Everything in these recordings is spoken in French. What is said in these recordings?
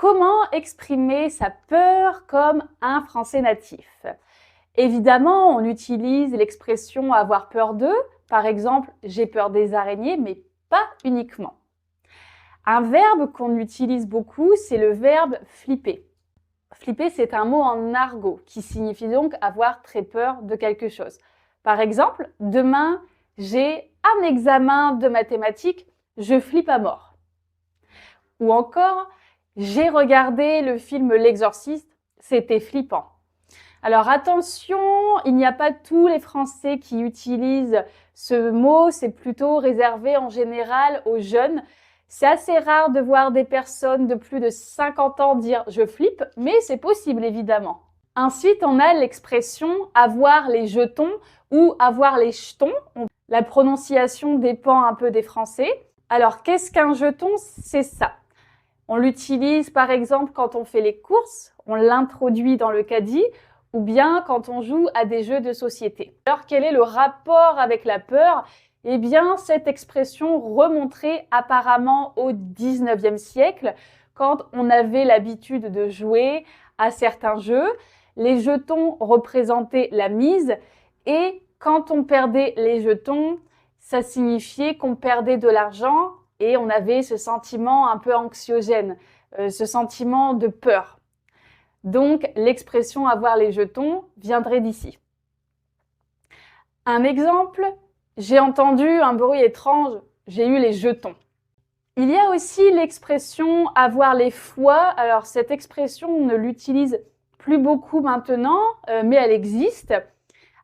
comment exprimer sa peur comme un français natif? Évidemment, on utilise l'expression avoir peur d'eux. Par exemple, j'ai peur des araignées, mais pas uniquement. Un verbe qu'on utilise beaucoup, c'est le verbe flipper. Flipper, c'est un mot en argot qui signifie donc avoir très peur de quelque chose. Par exemple, demain, j'ai un examen de mathématiques, je flippe à mort. Ou encore, j'ai regardé le film L'Exorciste, c'était flippant. Alors attention, il n'y a pas tous les Français qui utilisent ce mot, c'est plutôt réservé en général aux jeunes. C'est assez rare de voir des personnes de plus de 50 ans dire « je flippe », mais c'est possible évidemment. Ensuite, on a l'expression « avoir les jetons » ou « avoir les jetons ». La prononciation dépend un peu des Français. Alors, qu'est-ce qu'un jeton? C'est ça. On l'utilise par exemple quand on fait les courses, on l'introduit dans le caddie, ou bien quand on joue à des jeux de société. Alors, quel est le rapport avec la peur? Eh bien, cette expression remonterait apparemment au 19e siècle, quand on avait l'habitude de jouer à certains jeux. Les jetons représentaient la mise, et quand on perdait les jetons, ça signifiait qu'on perdait de l'argent, et on avait ce sentiment un peu anxiogène, ce sentiment de peur. Donc, l'expression « avoir les jetons » viendrait d'ici. Un exemple, j'ai entendu un bruit étrange, j'ai eu les jetons. Il y a aussi l'expression « avoir les foies ». Alors, cette expression, on ne l'utilise plus beaucoup maintenant, mais elle existe.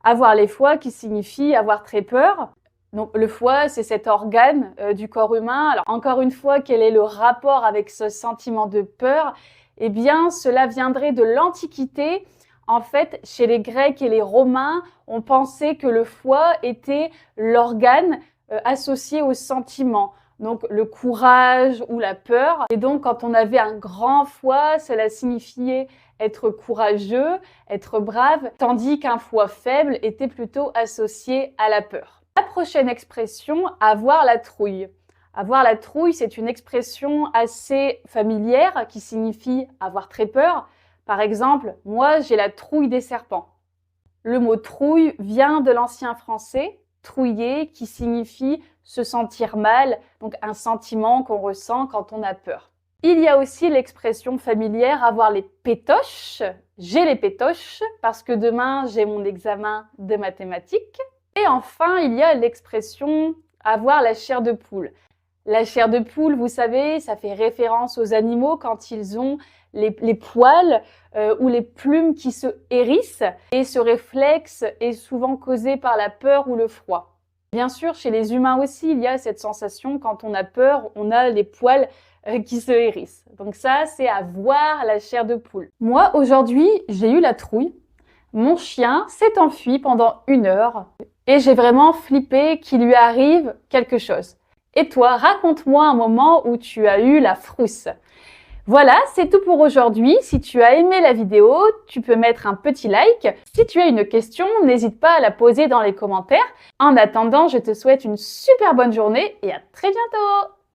Avoir les foies qui signifie avoir très peur. Donc, le foie, c'est cet organe du corps humain. Alors, encore une fois, quel est le rapport avec ce sentiment de peur? Eh bien, cela viendrait de l'Antiquité. En fait, chez les Grecs et les Romains, on pensait que le foie était l'organe associé au sentiment. Donc, le courage ou la peur. Et donc, quand on avait un grand foie, cela signifiait être courageux, être brave, tandis qu'un foie faible était plutôt associé à la peur. La prochaine expression, avoir la trouille. Avoir la trouille, c'est une expression assez familière qui signifie avoir très peur. Par exemple, moi, j'ai la trouille des serpents. Le mot trouille vient de l'ancien français, trouiller, qui signifie se sentir mal, donc un sentiment qu'on ressent quand on a peur. Il y a aussi l'expression familière avoir les pétoches. J'ai les pétoches parce que demain, j'ai mon examen de mathématiques. Et enfin, il y a l'expression avoir la chair de poule. La chair de poule, vous savez, ça fait référence aux animaux quand ils ont les poils ou les plumes qui se hérissent. Et ce réflexe est souvent causé par la peur ou le froid. Bien sûr, chez les humains aussi, il y a cette sensation, quand on a peur, on a les poils qui se hérissent. Donc ça, c'est avoir la chair de poule. Moi, aujourd'hui, j'ai eu la trouille. Mon chien s'est enfui pendant 1 heure et j'ai vraiment flippé qu'il lui arrive quelque chose. Et toi, raconte-moi un moment où tu as eu la frousse. Voilà, c'est tout pour aujourd'hui. Si tu as aimé la vidéo, tu peux mettre un petit like. Si tu as une question, n'hésite pas à la poser dans les commentaires. En attendant, je te souhaite une super bonne journée et à très bientôt!